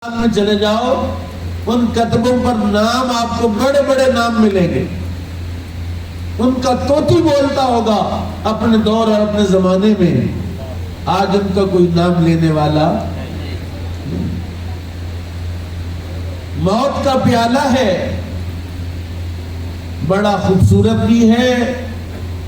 میں چلے جاؤ، ان کتبوں پر نام آپ کو بڑے بڑے نام ملیں گے، ان کا طوطی بولتا ہوگا اپنے دور اور اپنے زمانے میں، آج ان کا کوئی نام لینے والا۔ موت کا پیالہ ہے، بڑا خوبصورت بھی ہے،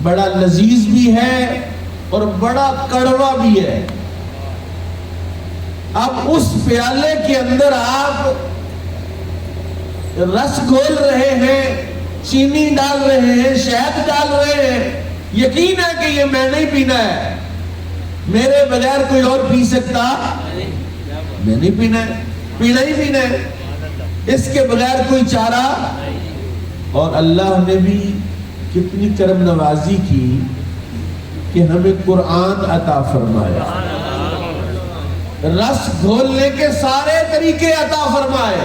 بڑا لذیذ بھی ہے اور بڑا کڑوا بھی ہے۔ اب اس پیالے کے اندر آپ رس گھول رہے ہیں، چینی ڈال رہے ہیں، شہد ڈال رہے ہیں، یقین ہے کہ یہ میں نہیں پینا ہے، میرے بغیر کوئی اور پی سکتا؟ میں نہیں پینا ہے، پینا ہی پینا ہے، اس کے بغیر کوئی چارہ۔ اور اللہ نے بھی کتنی کرم نوازی کی کہ ہمیں قرآن عطا فرمایا، رس گھولنے کے سارے طریقے عطا فرمائے،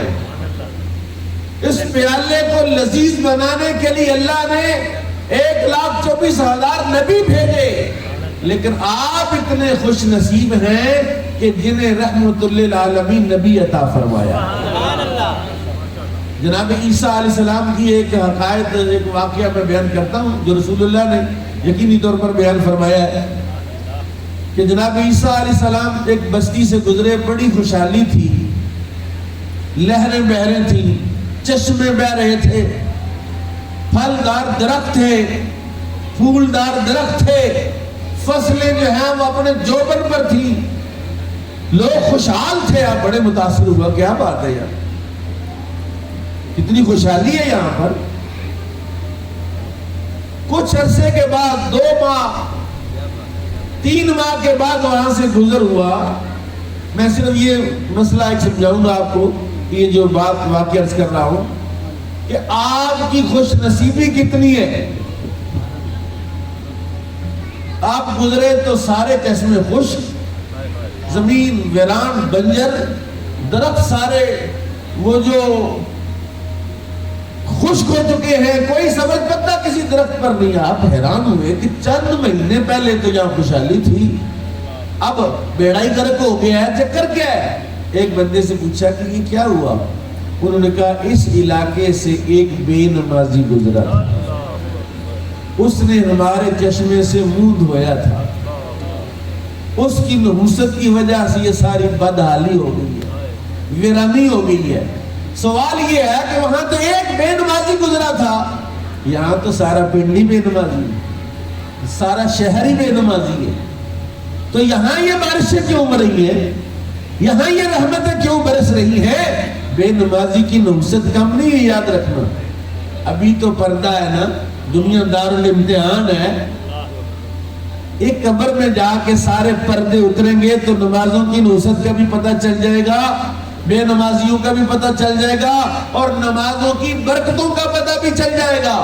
اس پیالے کو لذیذ بنانے کے لیے اللہ نے 1,24,000 نبی بھیجے، لیکن آپ اتنے خوش نصیب ہیں کہ جنہیں رحمت للعالمین نبی عطا فرمایا۔ جناب عیسیٰ علیہ السلام کی ایک حقائق، ایک واقعہ میں بیان کرتا ہوں جو رسول اللہ نے یقینی طور پر بیان فرمایا ہے کہ جناب عیسیٰ علیہ السلام ایک بستی سے گزرے، بڑی خوشحالی تھی، لہریں بہ رہی تھیں، چشمے بہ رہے تھے، پھلدار درخت تھے، پھولدار درخت تھے، فصلیں جو ہیں وہ اپنے جوبن پر تھیں، لوگ خوشحال تھے۔ آپ بڑے متاثر ہوا، کیا بات ہے یار، کتنی خوشحالی ہے یہاں پر۔ کچھ عرصے کے بعد 2 ماہ 3 ماہ کے بعد وہاں سے گزر ہوا۔ میں صرف یہ مسئلہ ایک سمجھاؤں گا آپ کو، یہ جو بات واقعہ عرض کر رہا ہوں کہ آپ کی خوش نصیبی کتنی ہے۔ آپ گزرے تو سارے قسمیں خشک، زمین ویران بنجر، درخت سارے وہ جو خشک ہو چکے ہیں، کوئی سبز پتا کسی درخت پر نہیں۔ آپ حیران ہوئے کہ چند مہینے پہلے تو یہاں خوشحالی تھی، اب بیڑا ہی غرق ہو گیا ہے، چکر کیا ہے؟ ایک بندے سے پوچھا کہ یہ کیا ہوا؟ انہوں نے کہا اس علاقے سے ایک بے نمازی گزرا تھا، اس نے ہمارے چشمے سے منہ دھویا تھا، اس کی نحوست کی وجہ سے یہ ساری بدحالی ہو گئی ہے، ویرانی ہو گئی ہے۔ سوال یہ ہے کہ وہاں تو ایک بے نمازی گزرا تھا، یہاں تو سارا پنڈی بے نمازی ہے، سارا شہر ہی بے نمازی ہے، تو یہاں یہ بارشیں کیوں ہو رہی ہیں، یہاں یہ رحمتیں کیوں برس رہی ہیں؟ بے نمازی کی نحوست کم نہیں ہے، یاد رکھنا۔ ابھی تو پردہ ہے نا، دنیا دارالامتحان ہے، ایک قبر میں جا کے سارے پردے اتریں گے تو نمازوں کی نحوست کا بھی پتہ چل جائے گا، بے نمازیوں کا بھی پتہ چل جائے گا، اور نمازوں کی برکتوں کا پتہ بھی چل جائے گا۔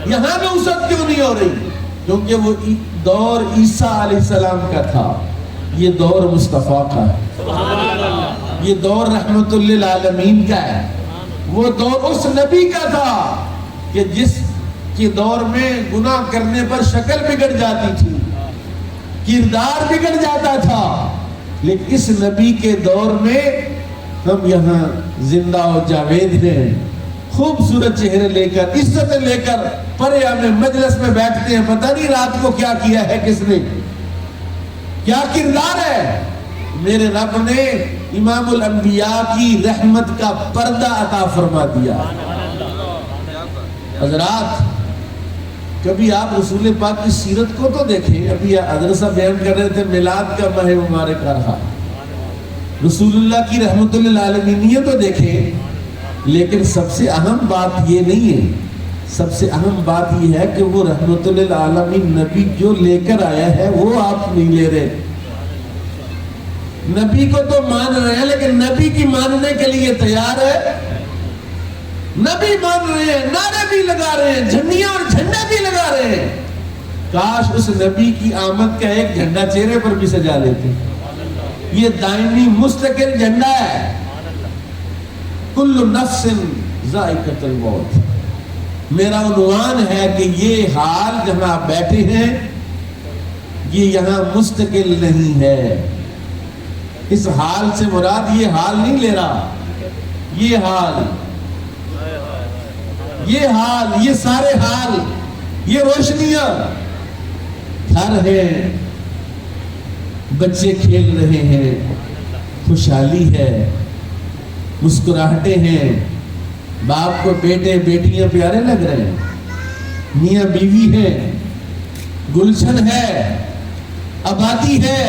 یہاں نحوست کیوں نہیں ہو رہی؟ کیونکہ وہ دور عیسیٰ علیہ السلام کا تھا، یہ دور مصطفیٰ کا ہے، یہ دور رحمت للعالمین کا ہے، وہ دور اس نبی کا تھا کہ جس کے دور میں گناہ کرنے پر شکل بگڑ جاتی تھی، کردار بگڑ جاتا تھا، لیکن اس نبی کے دور میں ہم یہاں زندہ و جاوید ہیں، خوبصورت چہرے لے کر، عزتیں لے کر پریا میں مجلس میں بیٹھتے ہیں، پتہ نہیں رات کو کیا کیا ہے کس نے، کیا کردار ہے۔ میرے رب نے امام الانبیاء کی رحمت کا پردہ عطا فرما دیا۔ حضرات کبھی آپ رسول پاک کی سیرت کو تو دیکھیں، ابھی حضرت صاحب بیان کر رہے تھے میلاد کا ماہ مبارک آ رہا، رسول اللہ کی رحمت للعالمین تو دیکھیں، لیکن سب سے اہم بات یہ نہیں ہے، سب سے اہم بات یہ ہے کہ وہ رحمت للعالمین نبی جو لے کر آیا ہے وہ آپ نہیں لے رہے۔ نبی کو تو مان رہے ہیں لیکن نبی کی ماننے کے لیے تیار ہے؟ نبی مان رہے ہیں، نعرے بھی لگا رہے ہیں، جھنڈیاں اور جھنڈے بھی لگا رہے ہیں، کاش اس نبی کی آمد کا ایک جھنڈا چہرے پر بھی سجا لیتے۔ یہ دائمی مستقل جھنڈا ہے، کل نفس ذائقۃ الموت۔ میرا عنوان ہے کہ یہ حال جہاں آپ بیٹھے ہیں یہ یہاں مستقل نہیں ہے، اس حال سے مراد یہ حال نہیں لے رہا، یہ حال، یہ سارے حال، یہ روشنیاں، گھر ہے، بچے کھیل رہے ہیں، خوشحالی ہے، مسکراہٹیں ہیں، باپ کو بیٹے بیٹیاں پیارے لگ رہے ہیں، میاں بیوی ہے، گلشن ہے، آبادی ہے،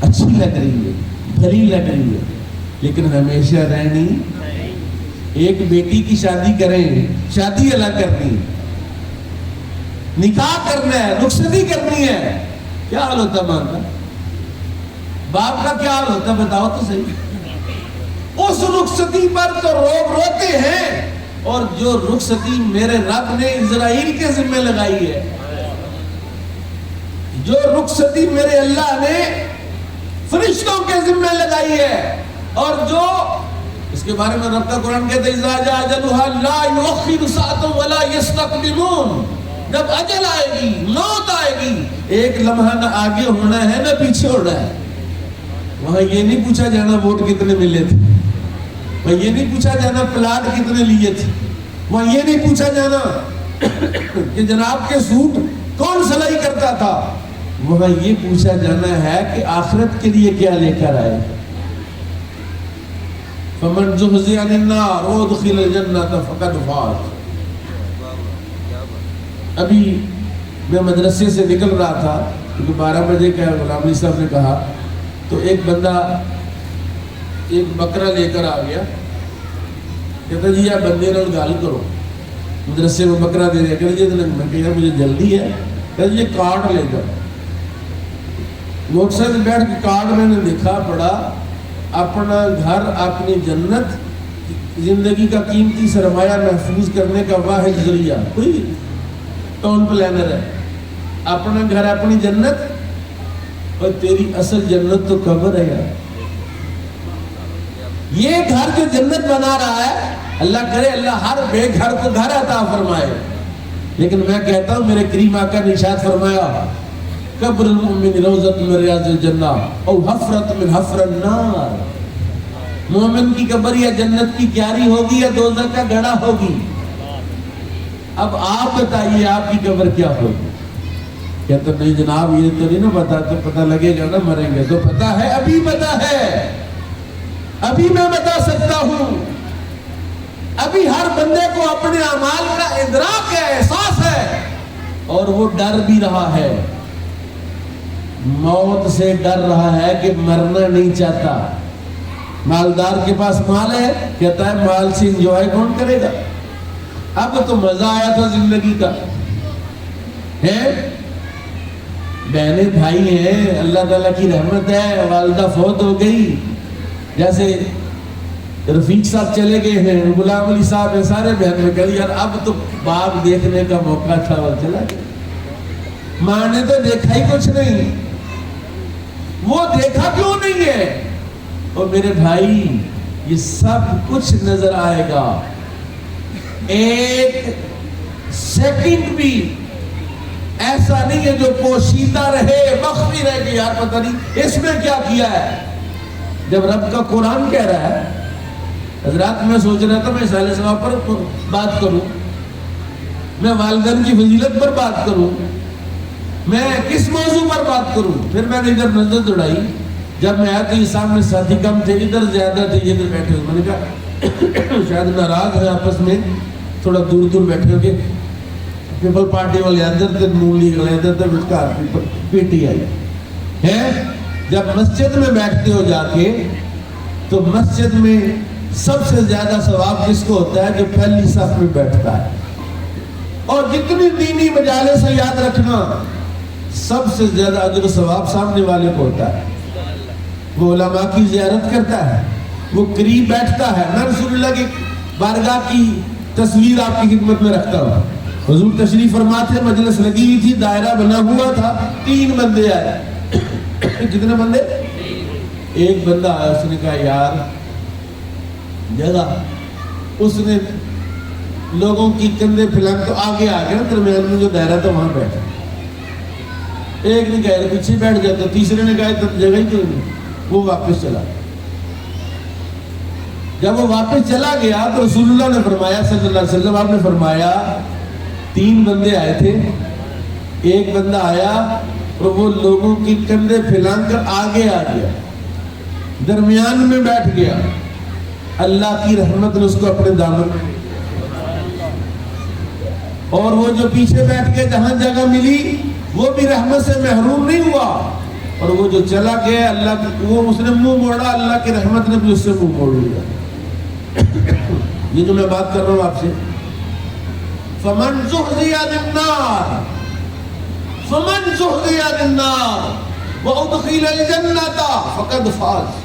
اچھی لگ رہی ہے، بھری لگ رہی ہے، لیکن ہمیشہ رہنی ایک بیٹی کی شادی کریں، شادی الگ کرنی، نکاح کرنا ہے، رخصتی کرنی ہے، کیا حال ہوتا ماں کا، باپ کا کیا حال ہوتا بتاؤ تو صحیح۔ اس رخصتی پر تو روتے ہیں، اور جو رخصتی میرے رب نے اسرائیل کے ذمہ لگائی ہے، جو رخصتی میرے اللہ نے فرشتوں کے ذمہ لگائی ہے، اور جو اس کے بارے میں رب کا قرآن کہتا ہے اذا جاء اجلها لا يؤخر ساعة ولا يستقدمون، جب اجل آئے گی، موت آئے گی، ایک لمحہ نہ آگے ہونا ہے نہ پیچھے ہونا ہے۔ وہاں یہ نہیں پوچھا جانا ووٹ کتنے ملے تھے، وہاں یہ نہیں پوچھا جانا پلاٹ کتنے لیے تھے، وہاں یہ نہیں پوچھا جانا کہ جناب کے سوٹ کون سلائی کرتا تھا، وہاں یہ پوچھا جانا ہے کہ آخرت کے لیے کیا لے کر آئے۔ فمن زحزح عن النار وادخل الجنة فقد فاز۔ ابھی میں مدرسے سے نکل رہا تھا کیونکہ 12 بجے کا غلام علی صاحب نے کہا، تو ایک بندہ ایک بکرا لے کر آ گیا، کہتا جی آپ بندے نال گال کرو، مدرسے میں بکرا دے دیا، کہتا جی میں کہا مجھے جلدی ہے، کہتا جی کارڈ لے کر، موٹر سائیکل بیٹھ کے کارڈ میں نے لکھا پڑا اپنا گھر اپنی جنت زندگی کا قیمتی سرمایہ محفوظ کرنے کا واحد ذریعہ، کوئی ٹاؤن پلانر ہے، اپنا گھر اپنی جنت، اور تیری اصل جنت تو قبر ہے یار۔ یہ گھر جو جنت بنا رہا ہے، اللہ کرے اللہ ہر بے گھر کو گھر عطا فرمائے، لیکن میں کہتا ہوں میرے کریم آقا نے ارشاد فرمایا قبر المؤمن روضۃ من ریاض الجنہ او حفرۃ من حفر النار، مومن کی قبر یا جنت کی کیاری ہوگی یا دوزخ کا گڑھا ہوگی۔ اب آپ بتائیے آپ کی قبر کیا ہوگی؟ کہتا نہیں جناب یہ تو نہیں نا پتا، تو پتہ لگے گا نا مریں گے تو پتہ ہے، ابھی پتہ ہے، ابھی میں بتا سکتا ہوں، ابھی ہر بندے کو اپنے اعمال کا ادراک ہے، احساس ہے، اور وہ ڈر بھی رہا ہے، موت سے ڈر رہا ہے کہ مرنا نہیں چاہتا۔ مالدار کے پاس مال ہے، کہتا ہے مال سے انجوائے کون کرے گا، اب تو مزہ آیا تھا زندگی کا ہے، بہنیں بھائی ہیں، اللہ تعالیٰ کی رحمت ہے، والدہ فوت ہو گئی، جیسے رفیق صاحب چلے گئے ہیں، غلام علی صاحب ہیں، سارے بہن میں کہا یار اب تو باپ دیکھنے کا موقع تھا اور چلا گیا، ماں نے تو دیکھا ہی کچھ نہیں، وہ دیکھا کیوں نہیں ہے؟ اور میرے بھائی یہ سب کچھ نظر آئے گا، ایک سیکنڈ بھی ایسا نہیں ہے جو پوشیدہ رہے، مخفی رہ گئی، یار پتہ نہیں اس میں کیا کیا ہے۔ جب رب کا قرآن کہہ رہا ہے، حضرات میں سوچ رہا تھا میں صالح ثواب پر بات کروں، میں والدین کی فضیلت پر بات کروں، میں کس موضوع پر بات کروں، پھر میں نے ادھر نظر دوڑائی، جب میں آیا تو یہ سامنے ساتھی کم تھے، ادھر زیادہ تھے، ادھر بیٹھے ہوئے، میں نے کہا شاید ناراض ہیں آپس میں، تھوڑا دور دور بیٹھے ہو کے، پیپل پارٹی والے ادھر تھے، نون لیگ والے ادھر تھے، مشکار پی ٹی آئی ہے۔ جب مسجد میں بیٹھتے ہو جا کے تو مسجد میں سب سے زیادہ ثواب جس کو ہوتا ہے جو پہلی صف میں بیٹھتا ہے، اور جتنی دینی مجالس سے یاد رکھنا سب سے زیادہ اجر و ثواب سامنے والے کو ہوتا ہے، وہ علماء کی زیارت کرتا ہے، وہ قریب بیٹھتا ہے۔ میں رسول اللہ کی بارگاہ کی تصویر آپ کی خدمت میں رکھتا ہوں، حضور تشریف فرما تھے، مجلس لگی ہوئی تھی، دائرہ بنا ہوا تھا، 3 بندے آئے۔ کتنے بندے؟ ایک بندہ آیا، اس نے کہا یار جگہ، اس نے لوگوں کی کندھے پھیلا تو آگے آ گیا، درمیان میں جو دائرہ تھا وہاں بیٹھا، ایک نے کہا پیچھے بیٹھ جاتا، تیسرے نے کہا تو جگہ ہی کیوں نہیں، وہ واپس چلا گیا۔ جب وہ واپس چلا گیا تو رسول اللہ نے فرمایا صلی اللہ علیہ وسلم، آپ نے فرمایا 3 بندے آئے تھے، ایک بندہ آیا اور وہ لوگوں کی کندھے پھیلا کر آگے آ گیا، درمیان میں بیٹھ گیا، اللہ کی رحمت نے اس کو اپنے دامن میں، اور وہ جو پیچھے بیٹھ کے جہاں جگہ ملی وہ بھی رحمت سے محروم نہیں ہوا، اور وہ جو چلا گیا اللہ کی، وہ اس نے منہ موڑا، اللہ کی رحمت نے بھی اس سے منہ موڑ لیا۔ یہ جو میں بات کر رہا ہوں آپ سے، فمن زحزح عن النار فمن زحزح عن النار وادخل الجنة فقد فاز۔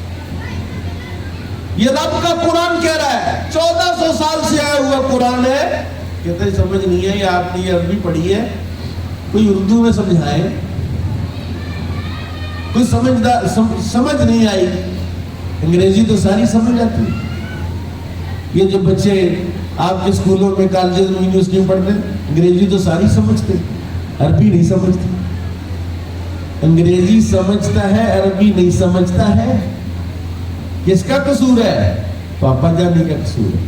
یہ رب کا قرآن کہہ رہا ہے، 1400 سال سے آیا ہوا قرآن ہے۔ کہتے ہیں سمجھ نہیں ہے، یہ آپ نے یہ عربی پڑھی ہے، کوئی اردو میں سمجھائے، کوئی سمجھ نہیں آئی، انگریزی تو ساری سمجھ آتی۔ یہ جو بچے آپ کے اسکولوں میں، کالجز میں، یونیورسٹی میں پڑھتے ہیں، انگریزی تو ساری سمجھتے، عربی نہیں سمجھتے۔ انگریزی سمجھتا ہے، عربی نہیں سمجھتا ہے، کس کا قصور ہے؟ پاپا جانی کا قصور ہے۔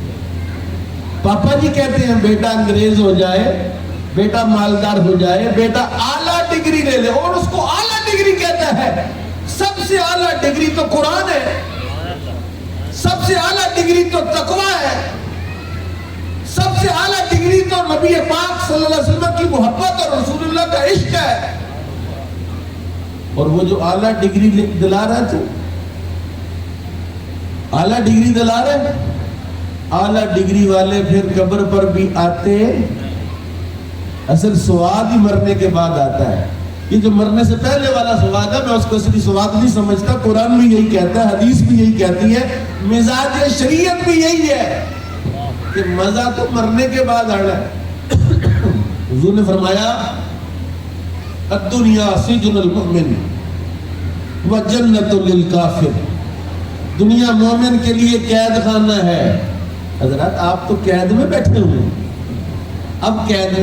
پاپا جی کہتے ہیں بیٹا انگریز ہو جائے، بیٹا مالدار ہو جائے، بیٹا اعلیٰ ڈگری لے لے، اور اس کو اعلیٰ ڈگری کہتا ہے۔ سب سے اعلیٰ ڈگری تو قرآن ہے، سب سے اعلیٰ ڈگری تو تقویٰ ہے، سب سے اعلیٰ ڈگری تو نبی پاک صلی اللہ علیہ وسلم کی محبت اور رسول اللہ کا عشق ہے۔ اور وہ جو اعلیٰ ڈگری دلا رہا تھا، اعلیٰ ڈگری دلا رہے، اعلیٰ ڈگری والے پھر قبر پر بھی آتے، اصل سواد ہی مرنے کے بعد آتا ہے۔ یہ جو مرنے سے پہلے والا سواد ہے، میں اس کو اصلی سواد نہیں سمجھتا، قرآن بھی یہی کہتا ہے، حدیث بھی یہی کہتی ہے، مزاج شریعت بھی یہی ہے کہ مزہ تو مرنے کے بعد آنا ہے۔ حضور نے فرمایا الدنیا سجن المؤمن وجنت للکافر، دنیا مومن کے لیے قید خانہ ہے۔ حضرات آپ تو قید میں بیٹھے ہوئے، اب قید میں